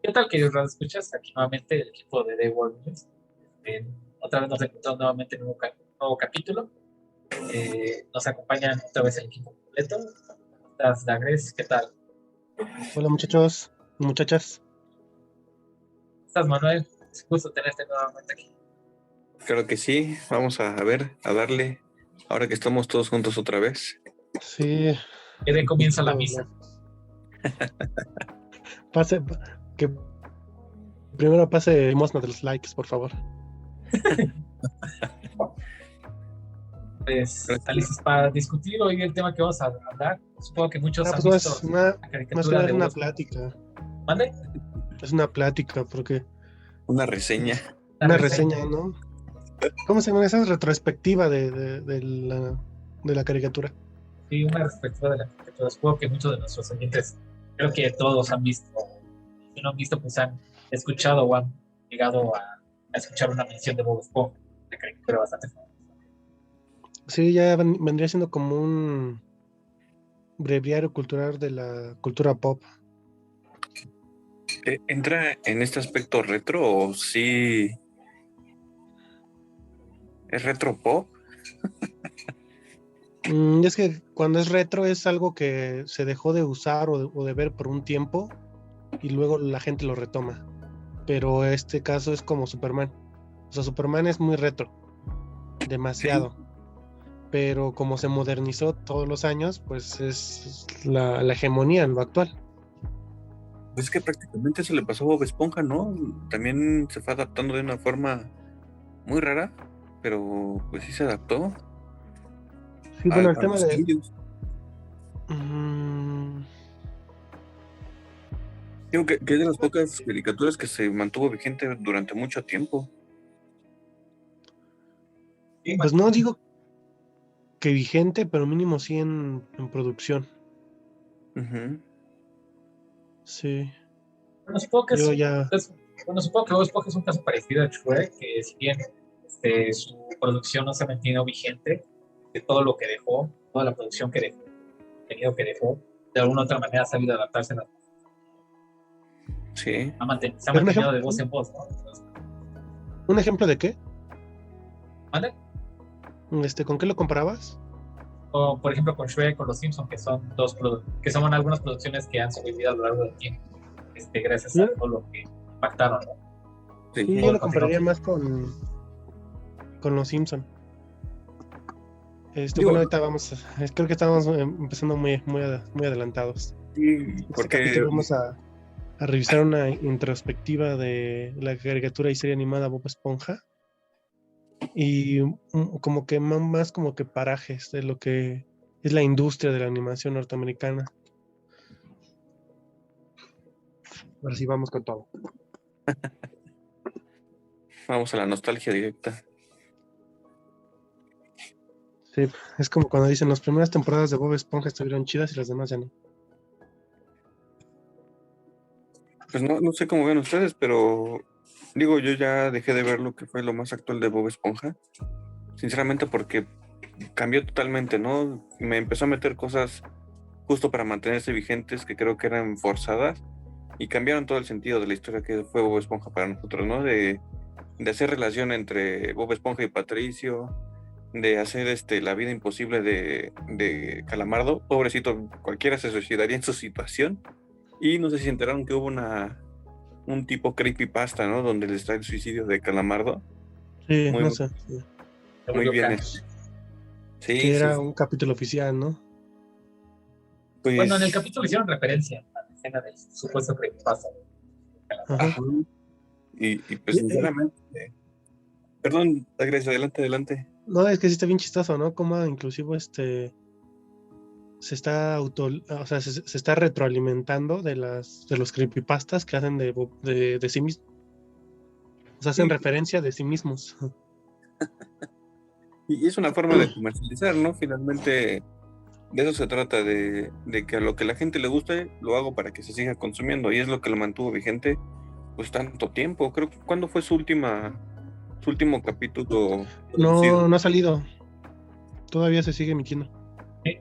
¿Qué tal, queridos escuchas? Aquí nuevamente el equipo de The World News. Otra vez nos encontramos nuevamente en un nuevo capítulo. Nos acompañan otra vez el equipo completo. ¿Cómo estás, Dagres? ¿Qué tal? ¿Cómo Hola muchachos y muchachas. estás, Manuel? Es un gusto tenerte nuevamente aquí. Claro que sí, vamos a ver, a darle, ahora que estamos todos juntos otra vez. Sí, Que dé comienzo la misa. pase, que primero pase limosna de los likes, por favor. Pues, ¿están listos para discutir hoy el tema que vamos a hablar? Supongo que muchos han Pues visto más la que caricatura nada de es una Bob Esponja. plática. ¿Mande? Es una plática, porque Una reseña. una reseña, ¿no? ¿Cómo se llama? Esa es retrospectiva de la caricatura. Sí, una perspectiva de la caricatura. Supongo que muchos de nuestros oyentes, creo que todos han visto, si no han visto, pues han escuchado o han llegado a escuchar una mención de Bob Esponja, una caricatura bastante famosa. Sí, ya vendría siendo como un breviario cultural de la cultura pop. ¿Entra en este aspecto retro o sí es retro pop? Es que cuando es retro es algo que se dejó de usar o de ver por un tiempo y luego la gente lo retoma. Pero este caso es como Superman. O sea, Superman es muy retro, demasiado. Pero como se modernizó todos los años, pues es la hegemonía en lo actual. Pues es que prácticamente se le pasó a Bob Esponja, ¿no? También se fue adaptando de una forma muy rara, pero pues sí se adaptó Sí, bueno, el a tema los de... cambios. mm, Creo que es de las pocas caricaturas que se mantuvo vigente durante mucho tiempo. Sí, pues no digo que vigente, pero mínimo sí en producción. Ujú. Sí, bueno, supongo que yo ya... supongo que Bob Esponja es un caso parecido a Shrek, que si bien su producción no se ha mantenido vigente, de todo lo que dejó, toda la producción que dejó, el contenido que dejó, de alguna u otra manera ha sabido adaptarse, Sí. se ha Pero mantenido de voz en voz, ¿no? Entonces, ¿un ejemplo de qué? ¿mande? ¿Con qué lo comparabas? O, por ejemplo, con Shrek o Los Simpsons, que son que son algunas producciones que han sobrevivido a lo largo del tiempo, gracias a Yo, todo lo que impactaron, ¿no? Sí. sí, Todo yo el lo contenido compararía que... más con Los Simpson. Digo, Bueno, ahorita creo que estamos empezando muy adelantados. sí, Este porque capítulo vamos a revisar una introspectiva de la caricatura y serie animada Bob Esponja y como que más como que parajes de lo que es la industria de la animación norteamericana. Ahora sí vamos con todo. vamos a la nostalgia directa. Sí, es como cuando dicen las primeras temporadas de Bob Esponja estuvieron chidas y las demás ya no. Pues no sé cómo ven ustedes, pero digo, yo ya dejé de ver lo que fue lo más actual de Bob Esponja, sinceramente porque cambió totalmente, ¿no? Me empezó a meter cosas justo para mantenerse vigentes que creo que eran forzadas y cambiaron todo el sentido de la historia que fue Bob Esponja para nosotros, ¿no? De hacer relación entre Bob Esponja y Patricio, de hacer la vida imposible de Calamardo. Pobrecito, cualquiera se suicidaría en su situación. Y no sé si se enteraron que hubo un tipo creepypasta, ¿no? Donde les está el suicidio de Calamardo. Sí, no Muy, sé. muy bien. Que Sí, sí, era sí. un capítulo oficial, ¿no? Bueno, en el Pues, capítulo hicieron referencia a la escena del supuesto creepypasta. Ajá. ajá. Y pues Y- y- sinceramente, perdón, Agres, adelante. no, es que sí está bien chistoso, ¿no? Como inclusive se está o sea, se está retroalimentando de los creepypastas que hacen de sí mismos. O sea, hacen Sí, referencia de sí mismos. y es una forma de comercializar, ¿no? Finalmente, de eso se trata, de que a lo que la gente le guste, lo hago para que se siga consumiendo, y es lo que lo mantuvo vigente, pues tanto tiempo. Creo que ¿cuándo fue su último capítulo producido? No ha salido. Todavía se sigue emitiendo. ¿Sí?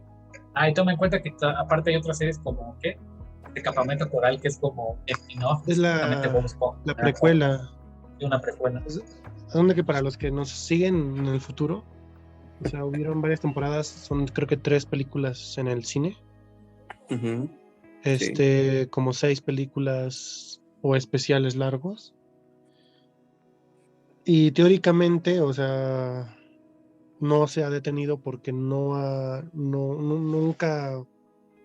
Ah, y toma en cuenta que aparte hay otras series como, ¿qué? de Campamento Coral, que es como spin-off, Es justamente Bob Esponja. la precuela. Y una precuela. Donde que para los que nos siguen en el futuro, o sea, hubieron varias temporadas, son creo que 3 películas en el cine. Ujú. Como 6 películas o especiales largos. Y teóricamente, o sea, no se ha detenido porque nunca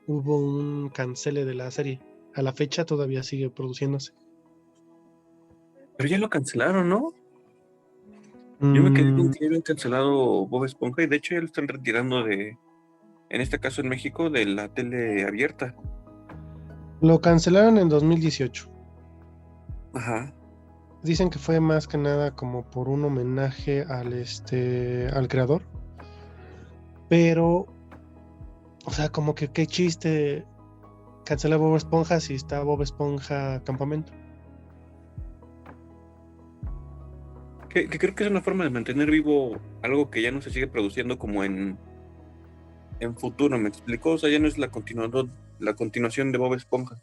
hubo un cancele de la serie. A la fecha todavía sigue produciéndose. Pero ya lo cancelaron, ¿no? Yo me quedé con Mm, que habían cancelado Bob Esponja y de hecho ya lo están retirando en este caso en México, de la tele abierta. lo cancelaron en 2018. Ajá. Dicen que fue más que nada como por un homenaje al creador. Pero, o sea, como que qué chiste cancelar Bob Esponja si está Bob Esponja Campamento. Que creo que es una forma de mantener vivo algo que ya no se sigue produciendo como en futuro, ¿me explico? O sea, ya no es la continuación de Bob Esponja,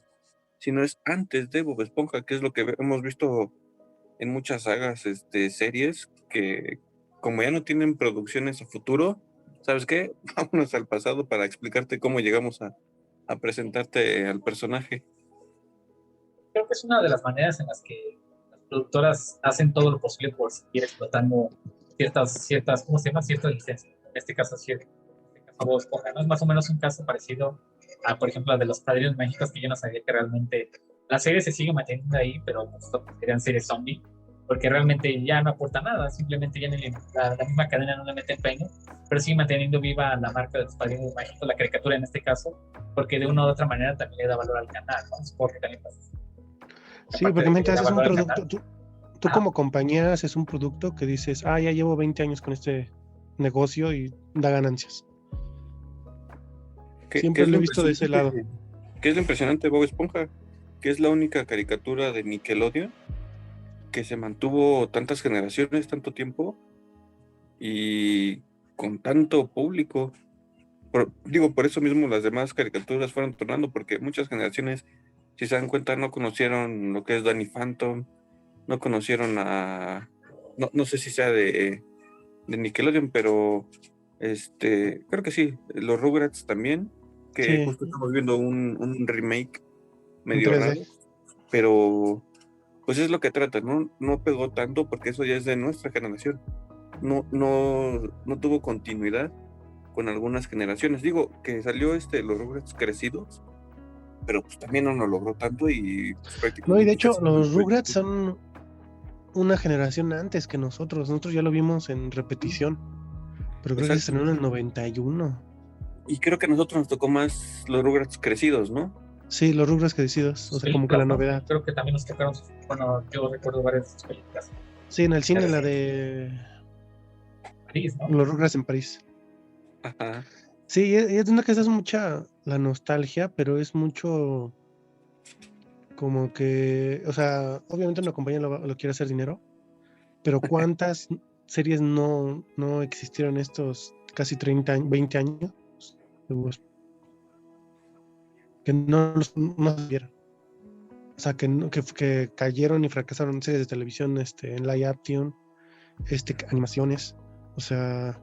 sino es antes de Bob Esponja, que es lo que hemos visto en muchas sagas, series, que como ya no tienen producciones a futuro, ¿sabes qué? Vámonos al pasado para explicarte cómo llegamos a presentarte al personaje. Creo que es una de las maneras en las que las productoras hacen todo lo posible por seguir explotando ¿cómo se llama? Ciertas licencias. En este caso, Bob Esponja, ¿no? Es más o menos un caso parecido a, por ejemplo, la de los Padrinos Mágicos, que yo no sabía que realmente la serie se sigue manteniendo ahí, pero pues, serían series zombie, porque realmente ya no aporta nada, simplemente ya la misma cadena no le mete empeño, pero sigue manteniendo viva la marca de los Padrinos Mágicos, la caricatura en este caso, porque de una u otra manera también le da valor al canal, ¿no? Supongo que también pasa. Sí, Aparte porque de que le mientras da haces un valor al producto, canal. tú Ajá. como compañía haces un producto que dices, ya llevo 20 años con este negocio y da ganancias. Que Siempre es lo lo he visto de ese lado. impresionante, que es lo impresionante de Bob Esponja, que es la única caricatura de Nickelodeon que se mantuvo tantas generaciones, tanto tiempo y con tanto público. Por eso mismo las demás caricaturas fueron tornando, porque muchas generaciones, si se dan cuenta, no conocieron lo que es Danny Phantom, no conocieron no sé si sea de Nickelodeon, pero creo que sí, los Rugrats también, que Sí, justo estamos viendo un remake en medio 3D. raro, pero pues es lo que trata, ¿no? No pegó tanto porque eso ya es de nuestra generación. No tuvo continuidad con algunas generaciones. Digo, que salió los Rugrats crecidos, pero pues también no lo logró tanto y pues, No, y de prácticamente hecho, casi no los fue. Rugrats son una generación antes que nosotros. Nosotros ya lo vimos en repetición, pero creo que se Exacto. estrenó en el 91. Y creo que a nosotros nos tocó más los Rugrats crecidos, ¿no? Sí, los Rugrats crecidos, o sea, como que la Películas, ¿no? novedad. Creo que también nos tocaron, bueno, yo recuerdo varias de sus películas. Sí, en el cine, la Recién, de París, ¿no? los Rugrats en París. Ajá. Sí, es una que es mucha la nostalgia, pero es mucho como que, o sea, obviamente una compañía lo quiere hacer dinero, pero ¿cuántas series no existieron estos casi 30 años, 20 años? Pues, que no se vieron. O sea, que cayeron y fracasaron series de televisión en live action, animaciones. O sea,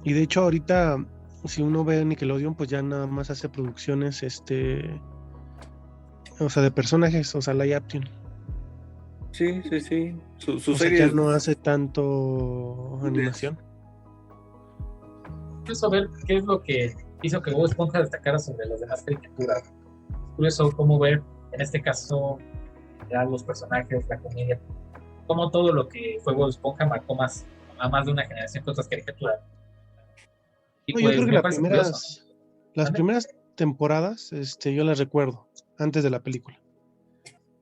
y de hecho ahorita, si uno ve Nickelodeon, pues ya nada más hace producciones, o sea, de personajes, o sea, live action. Sí, sí, sí. Sus O sea, ya series. no hace tanto animación. Curioso ver qué es lo que hizo que Bob Esponja destacara sobre las demás caricaturas. Es curioso cómo ver, en este caso, ya los personajes, la comedia, cómo todo lo que fue Bob Esponja marcó más a más de una generación que otras caricaturas. Y No, yo creo pues que me parece curioso. las ¿Vale? primeras temporadas, yo las recuerdo antes de la película.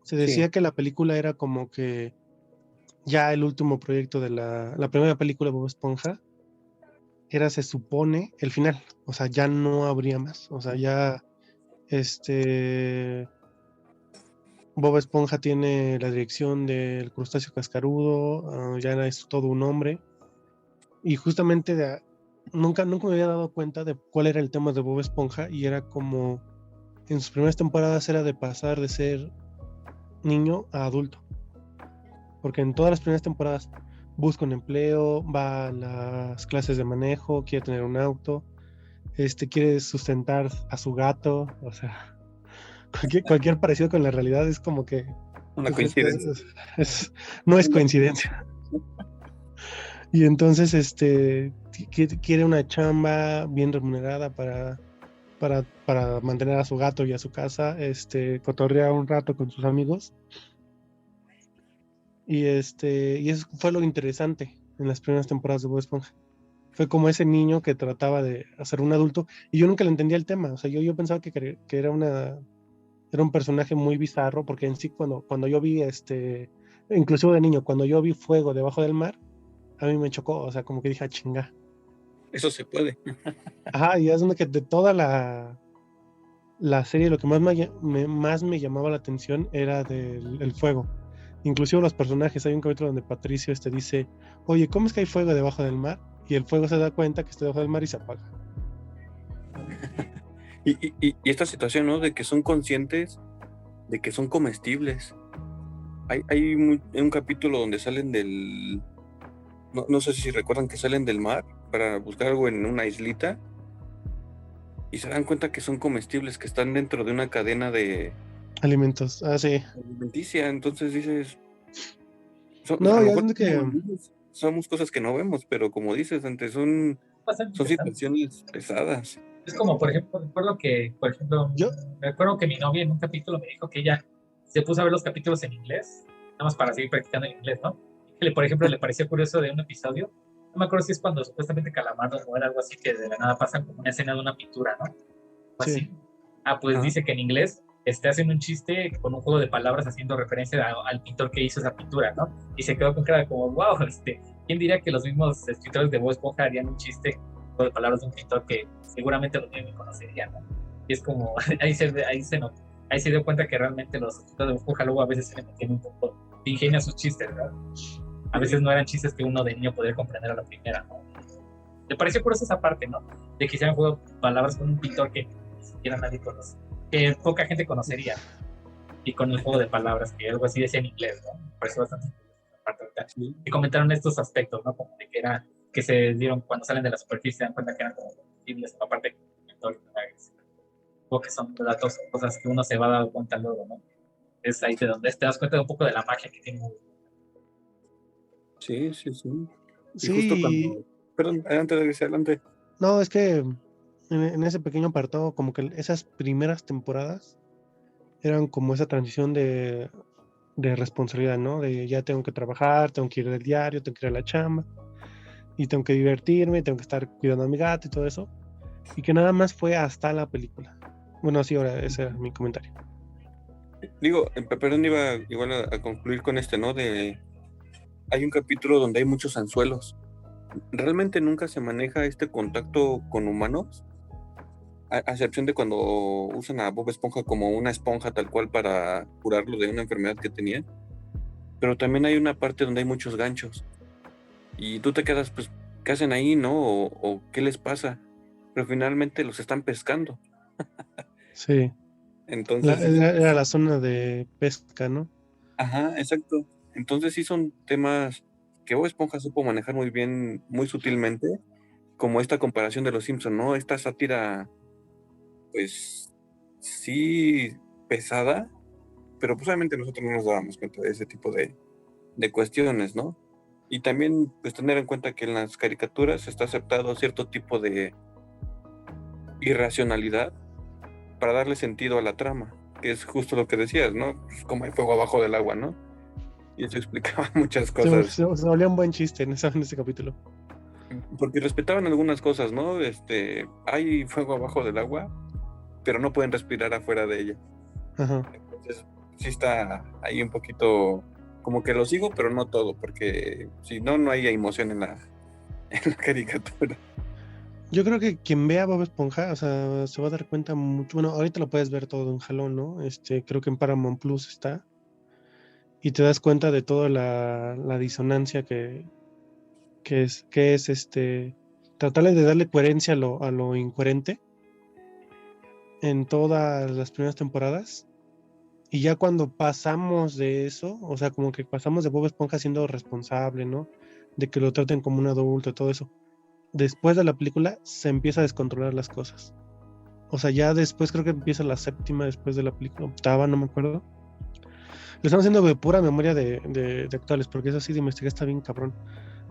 Se Sí. decía que la película era como que ya el último proyecto de la primera película de Bob Esponja era, se supone, el final. O sea, ya no habría más. O sea, ya Bob Esponja tiene la dirección del crustáceo cascarudo, ya es todo un hombre. Y justamente nunca me había dado cuenta de cuál era el tema de Bob Esponja y era como en sus primeras temporadas era de pasar de ser niño a adulto. Porque en todas las primeras temporadas busca un empleo, va a las clases de manejo, quiere tener un auto, quiere sustentar a su gato, o sea, cualquier parecido con la realidad es como que Una es- es- coincidencia. no es coincidencia. Y entonces quiere una chamba bien remunerada para mantener a su gato y a su casa, cotorrea un rato con sus amigos. Y eso fue lo interesante en las primeras temporadas de Bob Esponja. Fue como ese niño que trataba de hacer un adulto, y yo nunca le entendía el tema. O sea, yo pensaba que era era un personaje muy bizarro, porque en sí cuando yo vi inclusive de niño, cuando yo vi fuego debajo del mar, a mí me chocó. O sea, como que dije, chinga. Eso se puede. Ajá, y es donde que de toda la serie lo que más me llamaba la atención era el fuego. Inclusive los personajes, hay un capítulo donde Patricio dice, oye, ¿cómo es que hay fuego debajo del mar? Y el fuego se da cuenta que está debajo del mar y se apaga. Y esta situación, ¿no? De que son conscientes de que son comestibles. Hay un capítulo donde salen del... No sé si recuerdan que salen del mar para buscar algo en una islita y se dan cuenta que son comestibles, que están dentro de una cadena de Alimentos, sí. alimenticia. Entonces dices, a No, lo ya mejor es que somos cosas que no vemos, pero como dices, antes son Bastante interesante. situaciones pesadas. Es como, por ejemplo, yo, recuerdo que mi novia en un capítulo me dijo que ella se puso a ver los capítulos en inglés, nada más para seguir practicando en inglés, ¿no? Y que, por ejemplo, le pareció curioso de un episodio, no me acuerdo si es cuando supuestamente Calamardo muere, algo así, que de la nada pasa como una escena de una pintura, ¿no? O sí. así. Ah, pues Ajá. dice que en inglés está haciendo un chiste con un juego de palabras haciendo referencia al pintor que hizo esa pintura, ¿no? Y se quedó con cara como, wow, ¿quién diría que los mismos escritores de Bob Esponja harían un chiste con un juego de palabras de un pintor que seguramente los niños ni conocerían, ¿no? Y es como, ahí se dio cuenta que realmente los escritores de Bob Esponja luego a veces se le metían un poco de ingenio a sus chistes, ¿verdad? A veces no eran chistes que uno de niño podría comprender a la primera, ¿no? Me pareció curiosa esa parte, ¿no? De que hicieran juego de palabras con un pintor que ni siquiera nadie conoce, que poca gente conocería, y con el juego de palabras, que algo así decía en inglés, ¿no? Me pareció bastante curiosa esa parte ahorita. Sí. Y comentaron estos aspectos, ¿no? Como de que se dieron cuando salen de la superficie, se dan cuenta que eran como comestibles, aparte que o que son datos, cosas que uno se va a dar cuenta luego, ¿no? Es ahí de donde te das cuenta de un poco de la magia que tiene. Sí. Y justo Sí, cuando... Perdón, adelante. no, es que en ese pequeño apartado, como que esas primeras temporadas eran como esa transición de responsabilidad, ¿no? De ya tengo que trabajar, tengo que ir del diario, tengo que ir a la chamba, y tengo que divertirme, tengo que estar cuidando a mi gato y todo eso. Y que nada más fue hasta la película. Bueno, sí, ahora ese era mi comentario. Digo, perdón, iba igual a concluir con ¿no? Hay un capítulo donde hay muchos anzuelos. Realmente nunca se maneja este contacto con humanos, a excepción de cuando usan a Bob Esponja como una esponja tal cual para curarlo de una enfermedad que tenía. Pero también hay una parte donde hay muchos ganchos. Y tú te quedas, pues, ¿qué hacen ahí, no? O ¿qué les pasa? Pero finalmente los están pescando. Sí, Entonces, era la zona de pesca, ¿no? ajá, exacto. Entonces sí son temas que Bob Esponja supo manejar muy bien, muy sutilmente, como esta comparación de los Simpson, ¿no? Esta sátira, pues, sí pesada, pero pues obviamente nosotros no nos dábamos cuenta de ese tipo de cuestiones, ¿no? Y también, pues, tener en cuenta que en las caricaturas está aceptado cierto tipo de irracionalidad para darle sentido a la trama, que es justo lo que decías, ¿no? Pues como hay fuego abajo del agua, ¿no? Y eso explicaba muchas cosas. Se volvió un buen chiste en ese capítulo. Porque respetaban algunas cosas, ¿no? Hay fuego abajo del agua, pero no pueden respirar afuera de ella. Ajá. Entonces, sí está ahí un poquito como que lo sigo, pero no todo, porque si no, no hay emoción en en la caricatura. Yo creo que quien vea Bob Esponja, o sea, se va a dar cuenta mucho. Bueno, ahorita lo puedes ver todo en jalón, ¿no? Creo que en Paramount Plus está. Y te das cuenta de toda la disonancia que es tratarle de darle coherencia a lo incoherente. en todas las primeras temporadas. Y ya cuando pasamos de eso, o sea, como que pasamos de Bob Esponja siendo responsable, ¿no? De que lo traten como un adulto y todo eso. Después de la película se empieza a descontrolar las cosas. O sea, ya después creo que empieza la séptima después de la película, octava, no me acuerdo. Lo estamos haciendo de pura memoria de actuales, porque eso sí de investigar está bien cabrón.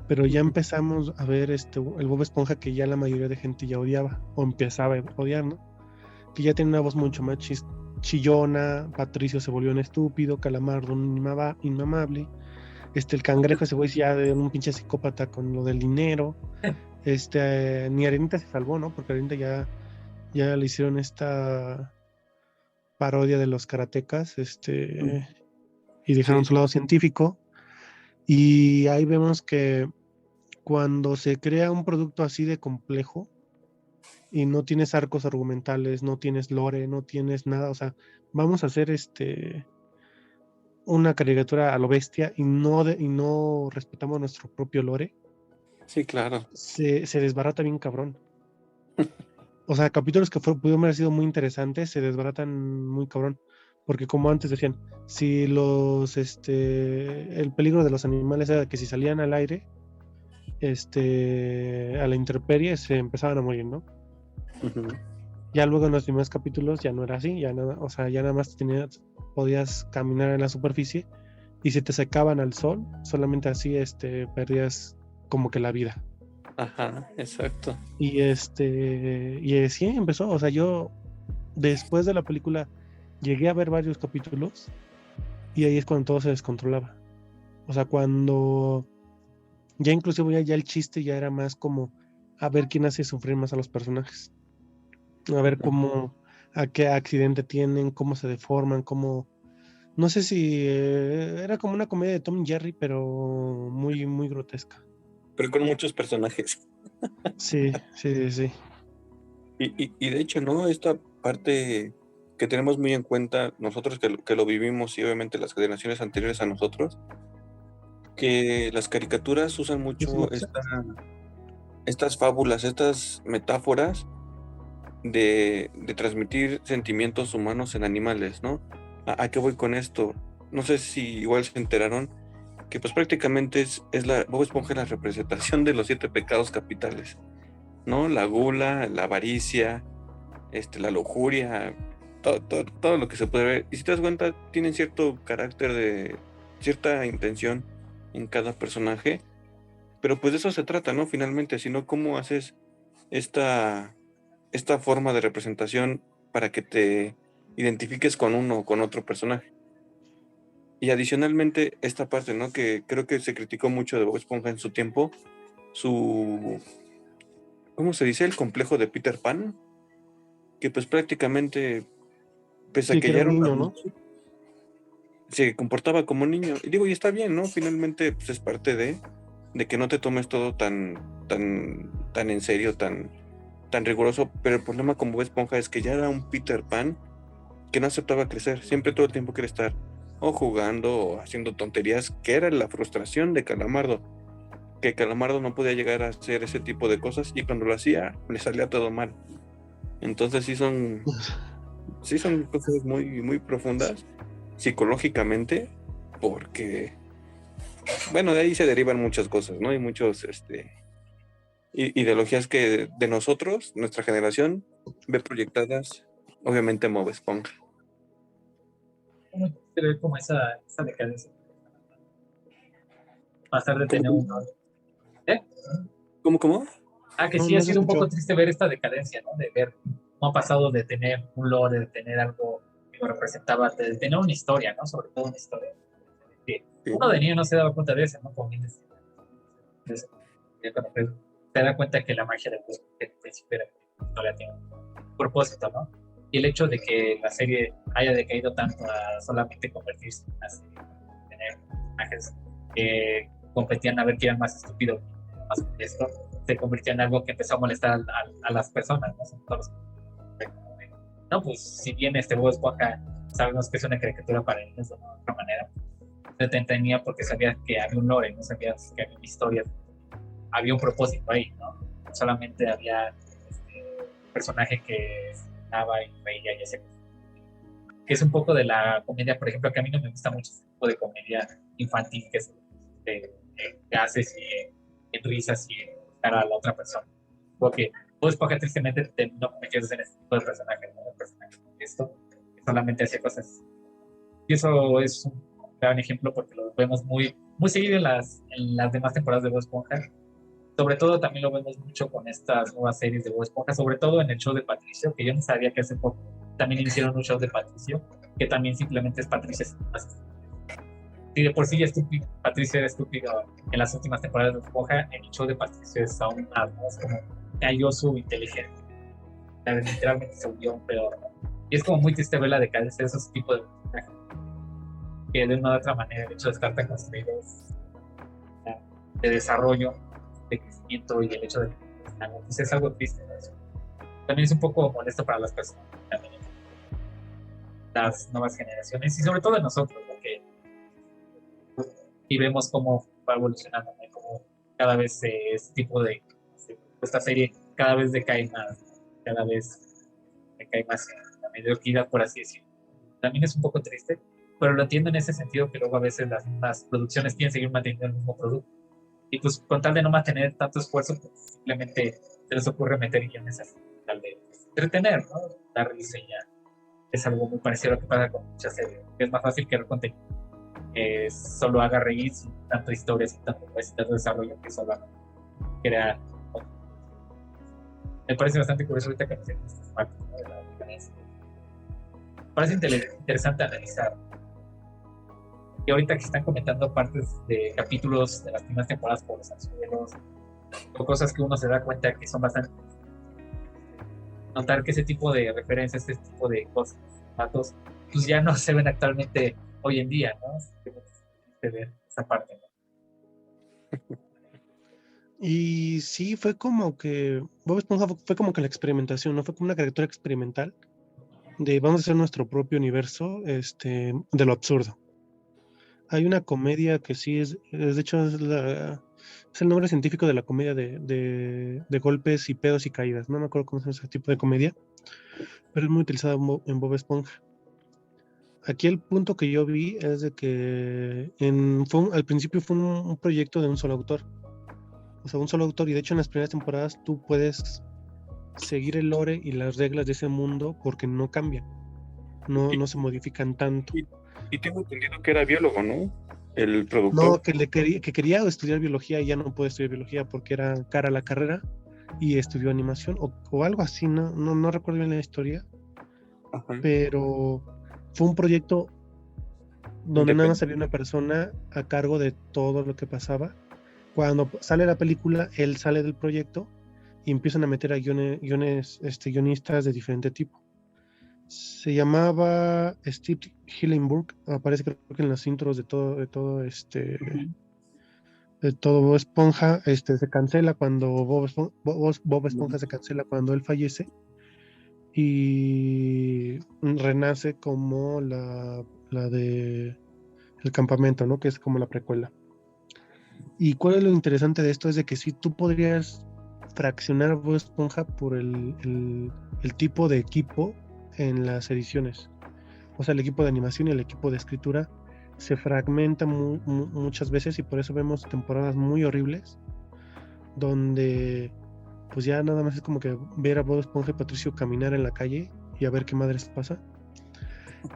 Pero ya empezamos a ver el Bob Esponja que ya la mayoría de gente ya odiaba, o empezaba a odiar, ¿no? Que ya tiene una voz mucho más chillona, Patricio se volvió un estúpido, Calamardo un inmamable, el cangrejo ese güey ya de un pinche psicópata con lo del dinero, ni Arenita se salvó, ¿no? Porque Arenita ya le hicieron esta parodia de los karatecas, y dejaron su lado científico, y ahí vemos que cuando se crea un producto así de complejo y no tienes arcos argumentales, no tienes lore, no tienes nada, o sea, vamos a hacer una caricatura a lo bestia y no respetamos nuestro propio lore, Sí, claro. se desbarata bien cabrón. O sea, capítulos que pudieron haber sido muy interesantes se desbaratan muy cabrón. Porque como antes decían, si el peligro de los animales era que si salían al aire, a la intemperie se empezaban a morir, ¿no? Ujú. Ya luego en los primeros capítulos ya no era así, ya nada más podías caminar en la superficie y si te secaban al sol, solamente así perdías como que la vida. Ajá, exacto. Y así empezó, o sea, yo después de la película llegué a ver varios capítulos y ahí es cuando todo se descontrolaba. O sea, cuando ya inclusive ya el chiste ya era más como a ver quién hace sufrir más a los personajes. A ver a qué accidente tienen, cómo se deforman, no sé si era como una comedia de Tom y Jerry, pero muy, muy grotesca. Pero con muchos personajes. Sí. Y de hecho, ¿no? Esta parte que tenemos muy en cuenta nosotros que lo vivimos y obviamente las generaciones anteriores a nosotros, que las caricaturas usan mucho estas fábulas, estas metáforas de transmitir sentimientos humanos en animales, ¿no? ¿A qué voy con esto? No sé si igual se enteraron que pues prácticamente es Bob Esponja la representación de los 7 pecados capitales, ¿no? La gula, la avaricia, la lujuria, todo lo que se puede ver. Y si te das cuenta, tienen cierto carácter de cierta intención en cada personaje, pero pues de eso se trata, ¿no? Finalmente, sino cómo haces esta forma de representación para que te identifiques con uno o con otro personaje. Y adicionalmente, esta parte, ¿no? Que creo que se criticó mucho de Bob Esponja en su tiempo, ¿cómo se dice? El complejo de Peter Pan, que pues prácticamente, pese a Sí, que que era ya un era un niño, ¿no? adulto, se comportaba como niño. Y digo, y está bien, ¿no? Finalmente, pues es parte de que no te tomes todo tan en serio, tan riguroso, pero el problema con Bob Esponja es que ya era un Peter Pan que no aceptaba crecer, siempre todo el tiempo quiere estar o jugando o haciendo tonterías, que era la frustración de Calamardo, que Calamardo no podía llegar a hacer ese tipo de cosas y cuando lo hacía le salía todo mal. Entonces sí son cosas muy, muy profundas psicológicamente, porque bueno, de ahí se derivan muchas cosas, ¿no? Y muchos ideologías que de nosotros, nuestra generación, ve proyectadas, obviamente, en Bob Esponja. ¿Cómo se ve como esa decadencia? Pasar de tener un lore. ¿Cómo? Que No, sí ha no se sido un poco escuchó. triste ver esta decadencia, ¿no? De ver cómo ha pasado de tener un lore, de tener algo que lo representaba, de tener una historia, ¿no? Sobre todo una historia. Que Sí. uno de niño no se daba cuenta de eso, ¿no? Como bien decía. Entonces, cuando te da cuenta que la magia del principio era que la historia tiene un propósito, ¿no? Y el hecho de que la serie haya decaído tanto a solamente convertirse en una serie, tener personajes que competían a ver quién era más estúpido, más esto, se convirtió en algo que empezó a molestar a las personas, ¿no? Todos, no, pues si bien Bob Esponja sabemos que es una caricatura para niños de otra manera, se te entretenía porque sabías que había un lore, no sabías que había una historia, había un propósito ahí, ¿no? Solamente había un personaje que daba y reía y hacía cosas. Que es un poco de la comedia, por ejemplo, que a mí no me gusta mucho ese tipo de comedia infantil, que es de haces en risas y en buscar a la otra persona. Porque Bob Esponja tristemente terminó convirtiéndose en este tipo de personaje, ¿no? De personaje esto, que solamente hacía cosas. Y eso es un gran ejemplo porque lo vemos muy seguido en las demás temporadas de Bob Esponja. Sobre todo también lo vemos mucho con estas nuevas series de Bob Esponja, sobre todo en el show de Patricio, que yo no sabía que hace poco también hicieron un show de Patricio, que también simplemente es Patricio. Si de por sí ya estúpido, Patricio era estúpido en las últimas temporadas de Bob Esponja, en el show de Patricio es aún más, ¿no? Es como cayó su inteligencia, literalmente se volvió un peor, ¿no? Y es como muy triste ver la decadencia de esos tipos de personajes, que de una u otra manera el hecho de estar tan construidos de desarrollo, de crecimiento y el hecho de que pues es algo triste, ¿no? También es un poco molesto para las personas, también las nuevas generaciones y sobre todo de nosotros, porque y vemos cómo va evolucionando, ¿no? Como cada vez este tipo de esta serie cada vez decae más, cada vez decae más en la mediocridad, por así decirlo. También es un poco triste, pero lo entiendo en ese sentido que luego a veces las producciones quieren seguir manteniendo el mismo producto. Y pues con tal de no mantener tanto esfuerzo, pues simplemente se les ocurre meter guiones así, tal de entretener, ¿no? Dar risa y ya. Es algo muy parecido a lo que pasa con muchas series. Es más fácil que el contenido solo haga reír sin tanta historia, sin tanto desarrollo que solo crea. Me parece bastante curioso ahorita que mencionas estas partes, ¿no? De la diferencia. Me parece interesante analizar. Y ahorita que están comentando partes de capítulos de las primeras temporadas por los anzuelos, o cosas que uno se da cuenta que son bastante. Notar que ese tipo de referencias, ese tipo de cosas, datos, pues ya no se ven actualmente hoy en día, ¿no? Se ve esa parte, ¿no? Y sí, fue como que Bob Esponja fue como que la experimentación, ¿no? Fue como una caricatura experimental de vamos a hacer nuestro propio universo de lo absurdo. Hay una comedia que sí de hecho es el nombre científico de la comedia de golpes y pedos y caídas. No me acuerdo cómo se llama ese tipo de comedia, pero es muy utilizada en Bob Esponja. Aquí el punto que yo vi es de que al principio fue un proyecto de un solo autor. O sea, un solo autor, y de hecho en las primeras temporadas tú puedes seguir el lore y las reglas de ese mundo porque no cambian, no se modifican tanto. Y tengo entendido que era biólogo, ¿no? El productor. No, que quería estudiar biología y ya no puede estudiar biología porque era cara la carrera y estudió animación o algo así, no recuerdo bien la historia. Ajá. Pero fue un proyecto donde nada más había una persona a cargo de todo lo que pasaba. Cuando sale la película, él sale del proyecto y empiezan a meter a guionistas de diferente tipo. Se llamaba Steve Hillenburg, aparece creo que en las intros de todo Bob Esponja, se cancela cuando Bob Esponja se cancela cuando él fallece y renace como la de El Campamento, ¿no? Que es como la precuela. ¿Y cuál es lo interesante de esto? Es de que si tú podrías fraccionar Bob Esponja por el tipo de equipo en las ediciones. O sea, el equipo de animación y el equipo de escritura se fragmenta muchas veces y por eso vemos temporadas muy horribles donde pues ya nada más es como que ver a Bob Esponja y Patricio caminar en la calle y a ver qué madres pasa.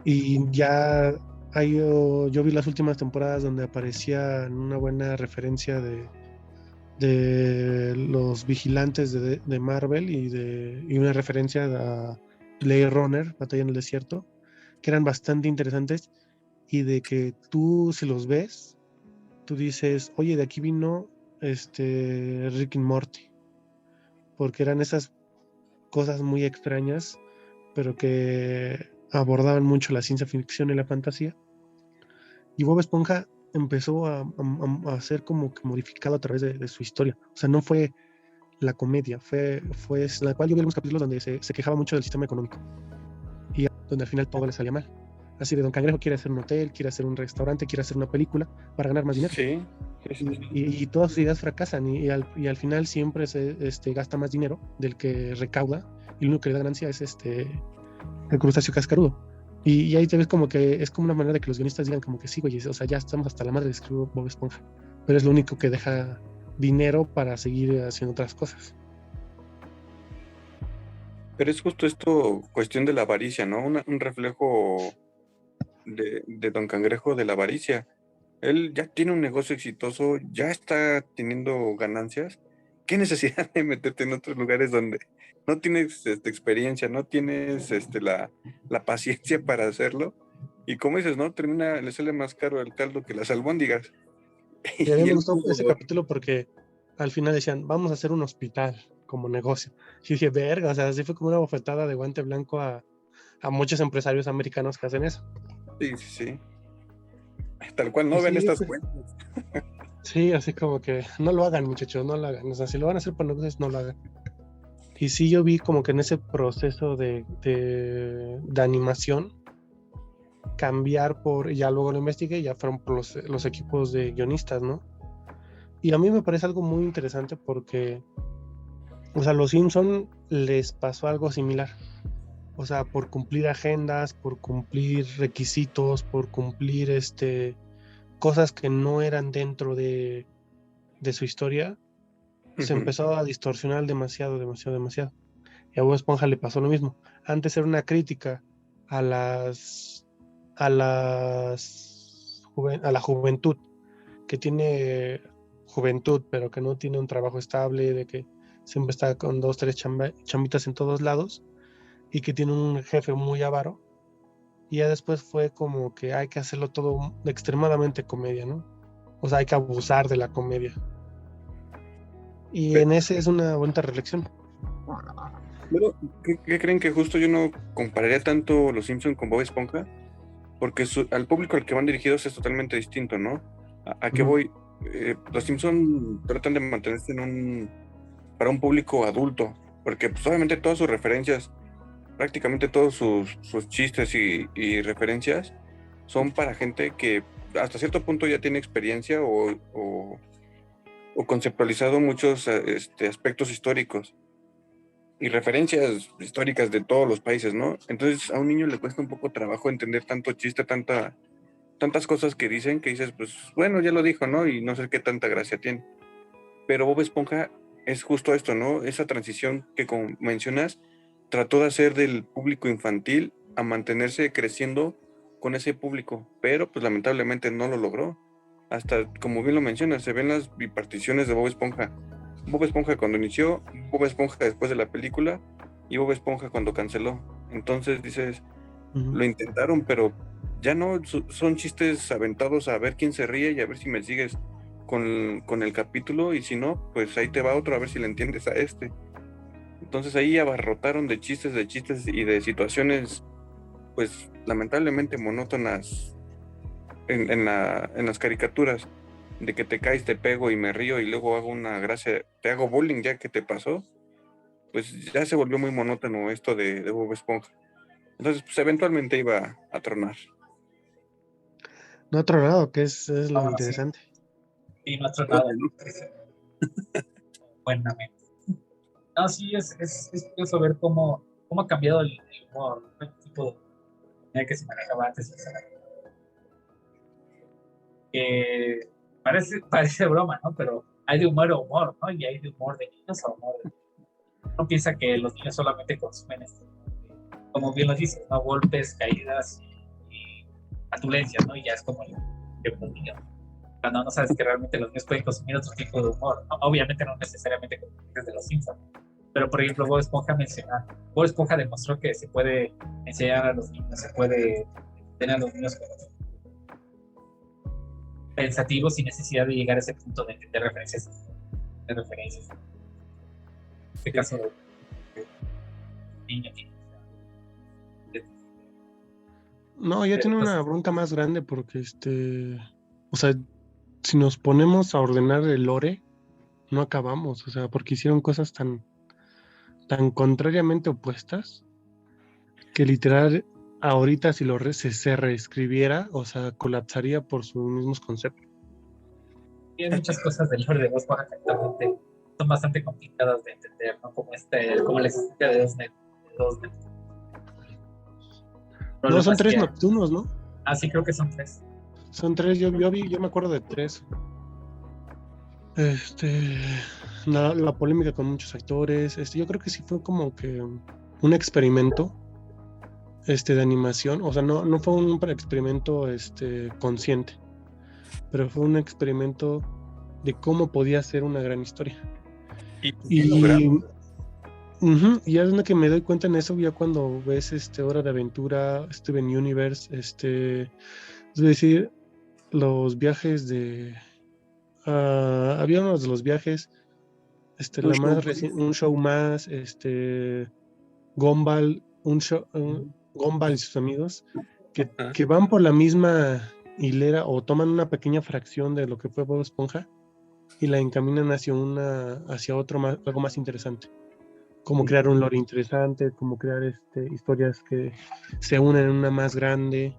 Y ya yo vi las últimas temporadas donde aparecía una buena referencia de los vigilantes de Marvel y una referencia a Blade Runner, Batalla en el Desierto, que eran bastante interesantes y de que tú si los ves, tú dices, oye, de aquí vino Rick y Morty, porque eran esas cosas muy extrañas, pero que abordaban mucho la ciencia ficción y la fantasía. Y Bob Esponja empezó a ser como que modificado a través de su historia. O sea, no fue la comedia, fue la cual yo vi algunos capítulos donde se quejaba mucho del sistema económico y donde al final todo le salía mal. Así de Don Cangrejo quiere hacer un hotel, quiere hacer un restaurante, quiere hacer una película para ganar más dinero. Sí. Y todas sus ideas fracasan y al final siempre se gasta más dinero del que recauda y lo único que le da ganancia es el crustáceo cascarudo. Y ahí te ves como que es como una manera de que los guionistas digan como que sí, güey, o sea, ya estamos hasta la madre de escribir Bob Esponja, pero es lo único que deja dinero para seguir haciendo otras cosas. Pero es justo esto, cuestión de la avaricia, ¿no? Un reflejo de Don Cangrejo de la avaricia. Él ya tiene un negocio exitoso, ya está teniendo ganancias. ¿Qué necesidad de meterte en otros lugares donde no tienes experiencia, no tienes la paciencia para hacerlo? Y como dices, ¿no? Le sale más caro el caldo que las albóndigas. Y a mí Y me él gustó ese pudo. capítulo porque al final decían, vamos a hacer un hospital como negocio. Y dije, verga, o sea, así fue como una bofetada de guante blanco a muchos empresarios americanos que hacen eso. Sí, sí, sí. Tal cual, Y no ven sí, estas cuentas. sí, así como que no lo hagan, muchachos, no lo hagan. O sea, si lo van a hacer para negocios, no lo hagan. Y sí, yo vi como que en ese proceso de animación, cambiar por, ya luego lo investigué, ya fueron por los equipos de guionistas, ¿no? Y a mí me parece algo muy interesante porque, o sea, a los Simpson les pasó algo similar. O sea, por cumplir agendas, por cumplir requisitos, por cumplir cosas que no eran dentro de su historia, se Ujú. empezó a distorsionar demasiado, demasiado, demasiado. Y a Bob Esponja le pasó lo mismo. Antes era una crítica a a la juventud, que tiene juventud, pero que no tiene un trabajo estable, de que siempre está con dos, tres chambitas en todos lados, y que tiene un jefe muy avaro. Y ya después fue como que hay que hacerlo todo extremadamente comedia, ¿no? O sea, hay que abusar de la comedia. Y Pe- en ese es una buena reflexión. Pero, ¿qué creen que justo yo no compararía tanto Los Simpson con Bob Esponja? Porque al público al que van dirigidos es totalmente distinto, ¿no? ¿A qué Ujú. voy? Los Simpson tratan de mantenerse para un público adulto, porque pues obviamente todas sus referencias, prácticamente todos sus chistes y referencias son para gente que hasta cierto punto ya tiene experiencia o conceptualizado muchos aspectos históricos y referencias históricas de todos los países, ¿no? Entonces a un niño le cuesta un poco trabajo entender tanto chiste, tantas cosas que dicen que dices, pues bueno, ya lo dijo, ¿no? Y no sé qué tanta gracia tiene. Pero Bob Esponja es justo esto, ¿no? Esa transición que, como mencionas, trató de hacer del público infantil a mantenerse creciendo con ese público, pero pues lamentablemente no lo logró. Hasta, como bien lo mencionas, se ven las biparticiones de Bob Esponja. Bob Esponja cuando inició, Bob Esponja después de la película y Bob Esponja cuando canceló. Entonces dices, Ujú. lo intentaron, pero ya no, son chistes aventados a ver quién se ríe y a ver si me sigues con el capítulo y si no, pues ahí te va otro a ver si le entiendes a este. Entonces ahí abarrotaron de chistes y de situaciones, pues lamentablemente monótonas en las caricaturas, de que te caes, te pego y me río y luego hago una gracia, te hago bullying ya que te pasó, pues ya se volvió muy monótono esto de Bob Esponja. Entonces, pues eventualmente iba a tronar. No otro lado, que es Ah, lo bueno, sí. interesante. Y no ha Creo que tronado no. buenamente. No, sí, es curioso ver cómo ha cambiado el humor, ¿no? El tipo de comedia que se manejaba antes. O sea, que parece broma, ¿no? Pero hay de humor a humor, ¿no? Y hay de humor de niños a humor de... Uno piensa que los niños solamente consumen esto, como bien lo dices, ¿no? Golpes, caídas y patulencias, ¿no? Y ya es como el de un niño. Cuando no sabes que realmente los niños pueden consumir otro tipo de humor, ¿no? Obviamente no necesariamente como desde los Simpsons, pero por ejemplo Bob Esponja demostró que se puede enseñar a los niños, se puede tener a los niños pensativos sin necesidad de llegar a ese punto de entender referencias. En este Sí. caso, de niño tiene. No, ya tiene una Entonces, bronca más grande porque o sea, si nos ponemos a ordenar el lore, no acabamos, o sea, porque hicieron cosas tan contrariamente opuestas que literal ahorita si se reescribiera, o sea, colapsaría por sus mismos conceptos. hay muchas cosas del lore de Voz Baja que actualmente son bastante complicadas de entender, ¿no? Como la existencia de Osnet. 2D. No, son Problemas 3 que- nocturnos, ¿no? sí, creo que son 3. Son 3, yo me acuerdo de 3. Este, la polémica con muchos actores, yo creo que sí fue como que un experimento, de animación, o sea, no fue un experimento, consciente, pero fue un experimento de cómo podía ser una gran historia. Y lograron. Y es donde que me doy cuenta en eso ya cuando ves Hora de Aventura, Steven Universe, es decir, los viajes de había unos de los viajes, Un la show más reciente, un show más, Gumball, Gumball y sus amigos, más. que van por la misma hilera o toman una pequeña fracción de lo que fue Bob Esponja y la encaminan hacia otro más, algo más interesante. Cómo crear un lore interesante, cómo crear historias que se unen en una más grande.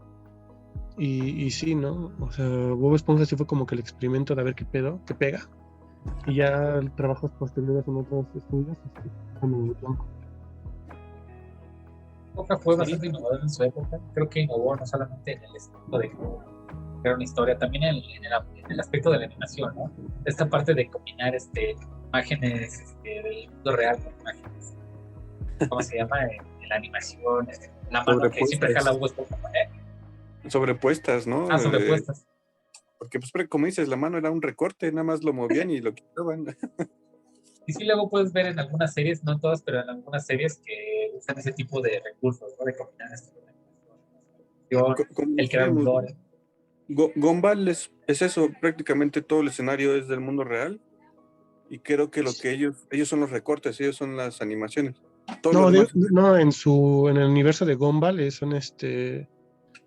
Y sí, ¿no? O sea, Bob Esponja sí fue como que el experimento de a ver qué pedo, qué pega. Y ya trabajos posteriores en otros estudios, como el blanco. Boca fue Sí. bastante innovador en su época. Creo que innovó no solamente en el estilo de crear una historia, también en el aspecto de la animación, ¿no? Esta parte de combinar imágenes del mundo real con imágenes, ¿cómo se llama? En la animación, la mano que siempre jala Hugo Esponja, Sobrepuestas, ¿no? sobrepuestas. Porque, pues, como dices, la mano era un recorte, nada más lo movían y lo quitaban. Y sí, luego puedes ver en algunas series, no en todas, pero en algunas series que usan ese tipo de recursos, ¿no? De combinar esto con la animación, Como el crear un decíamos, lore. Gumball es eso, prácticamente todo el escenario es del mundo real y creo que lo que ellos son los recortes, ellos son las animaciones. Todo lo No, demás no, en el universo de Gumball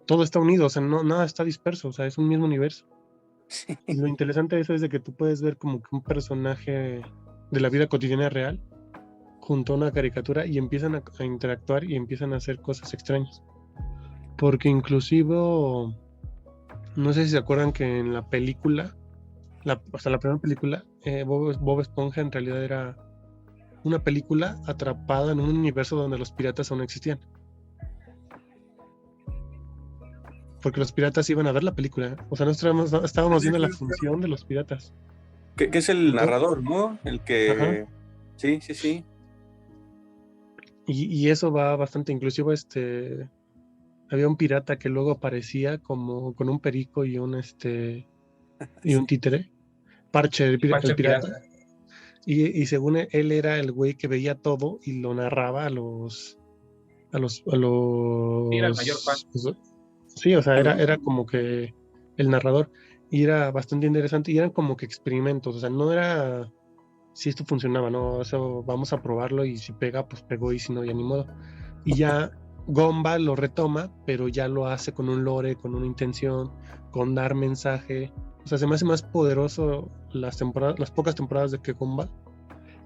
todo está unido, o sea, no, nada está disperso, o sea, es un mismo universo. Y lo interesante de eso es de que tú puedes ver como que un personaje de la vida cotidiana real junto a una caricatura y empiezan a interactuar y empiezan a hacer cosas extrañas. Porque inclusive, no sé si se acuerdan que en la película, hasta la primera película, Bob Esponja en realidad era una película atrapada en un universo donde los piratas aún existían. Porque los piratas iban a ver la película. O sea, nosotros estábamos viendo la función de los piratas. que es el narrador, ¿no? El que... Ajá. Sí. Y eso va bastante, inclusive había un pirata que luego aparecía como con un perico y un títere. Parche, el Pancho pirata. Y según él era el güey que veía todo y lo narraba a los Sí, era el mayor fan. sí, o sea, era como que el narrador. Y era bastante interesante. Y eran como que experimentos. O sea, no era si esto funcionaba, no, eso vamos a probarlo. Y si pega, pues pegó. Y si no, ya ni modo. Y ya Gumball lo retoma, pero ya lo hace con un lore, con una intención, con dar mensaje. O sea, se me hace más poderoso las pocas temporadas de que Gumball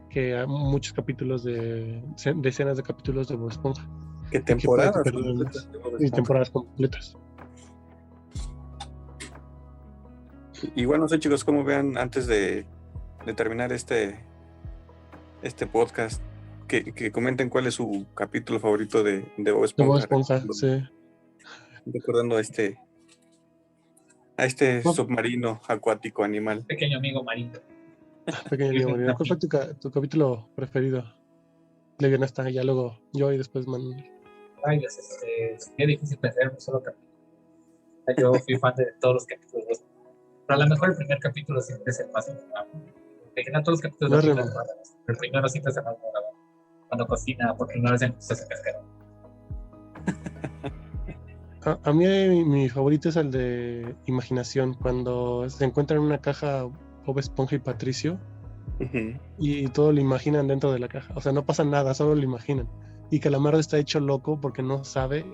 que muchos capítulos decenas de capítulos de Bob Esponja. ¿Qué Y que puede que temporadas? perduren más. Y temporadas completas. Igual no sé, chicos, cómo vean antes de terminar este podcast, que comenten cuál es su capítulo favorito de Bob De Bob Esponja. Esponja, sí. Recordando a este No, submarino acuático animal. Pequeño amigo marino. pequeño amigo Marina, ¿cuál fue tu capítulo preferido? Le viene hasta ya luego yo y después Manuel. Ay, Dios, es difícil pensar en un solo capítulo. Yo fui fan de todos los capítulos. Pero a lo mejor el primer capítulo siempre es el más memorable. De que no todos los capítulos de la primera temporada. El primero siempre es el más memorable. Cuando cocina, por primera vez en ese pescado. A mí mi favorito es el de Imaginación, cuando se encuentran en una caja Bob Esponja y Patricio y todo lo imaginan dentro de la caja. O sea, no pasa nada, solo lo imaginan. Y Calamardo está hecho loco porque no sabe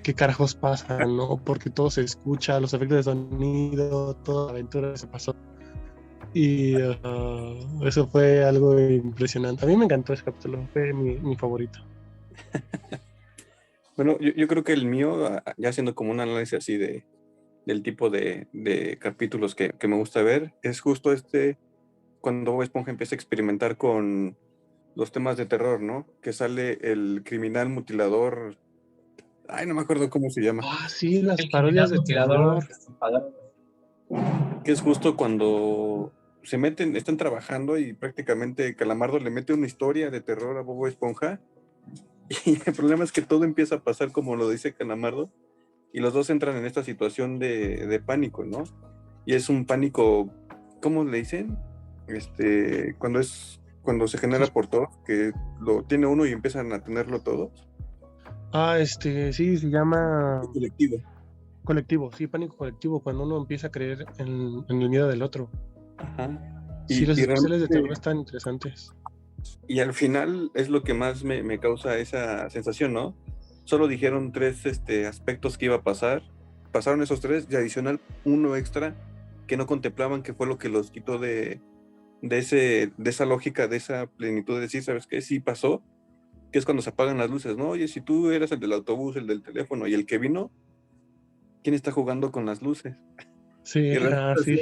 qué carajos pasa, ¿no? Porque todo se escucha, los efectos de sonido, toda la aventura se pasó. Y eso fue algo impresionante. A mí me encantó ese capítulo, fue mi favorito. Bueno, yo creo que el mío, ya haciendo como un análisis así del tipo de capítulos que me gusta ver, es justo cuando Bob Esponja empieza a experimentar con los temas de terror, ¿no? Que sale el criminal mutilador. Ay, no me acuerdo cómo se llama. Ah, sí, las El parodias de tirador, terror. Que es justo cuando se meten, están trabajando y prácticamente Calamardo le mete una historia de terror a Bobo Esponja. Y el problema es que todo empieza a pasar como lo dice Calamardo. Y los dos entran en esta situación de pánico, ¿no? Y es un pánico, ¿cómo le dicen? Cuando se genera por todos, que lo tiene uno y empiezan a tenerlo todos. Ah, sí, se llama Es colectivo. colectivo, sí, pánico colectivo, cuando uno empieza a creer en el miedo del otro. Ajá. Sí, los especiales de realmente, terror están interesantes. y al final es lo que más me causa esa sensación, ¿no? Solo dijeron 3 aspectos que iba a pasar. Pasaron esos 3 y adicional uno extra que no contemplaban, que fue lo que los quitó de esa lógica, de esa plenitud de decir, ¿sabes qué? Sí pasó, que es cuando se apagan las luces, ¿no? Oye, si tú eras el del autobús, el del teléfono y el que vino, ¿quién está jugando con las luces? Sí, Y resulta sí.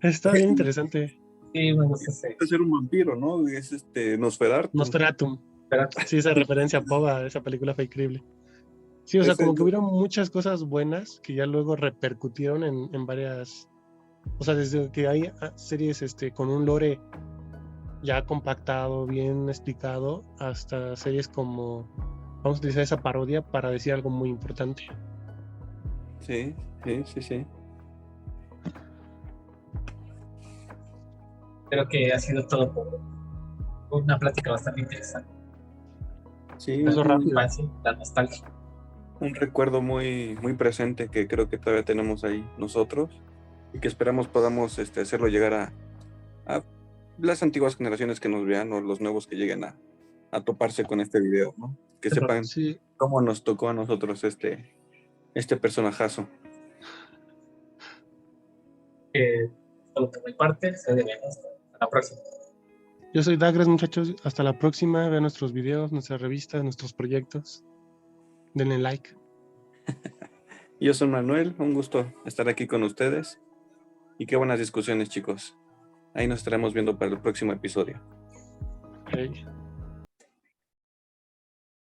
Está bien interesante. Sí, me gusta ese. ser un vampiro, ¿no? Es Nosferatu. Nosferatu. Pero Sí, esa referencia a Poga, esa película fue increíble. Sí, o sea, Ese como es- que hubieron muchas cosas buenas que ya luego repercutieron en varias. O sea, desde que hay series con un lore ya compactado, bien explicado, hasta series como. Vamos a utilizar esa parodia para decir algo muy importante. Sí. creo que ha sido todo por una plática bastante interesante. Sí, Pasó La rápido. infancia, la nostalgia. un recuerdo muy, muy presente que creo que todavía tenemos ahí nosotros y que esperamos podamos hacerlo llegar a las antiguas generaciones que nos vean o los nuevos que lleguen a toparse con este video, ¿no? Que sepan Sí, cómo nos tocó a nosotros este personajazo. Todo por mi parte, se debe. Hasta la próxima. yo soy Dagres, muchachos. Hasta la próxima. Vean nuestros videos, nuestras revistas, nuestros proyectos. Denle like. Y yo soy Manuel, un gusto estar aquí con ustedes y qué buenas discusiones, chicos. Ahí nos estaremos viendo para el próximo episodio. Hey.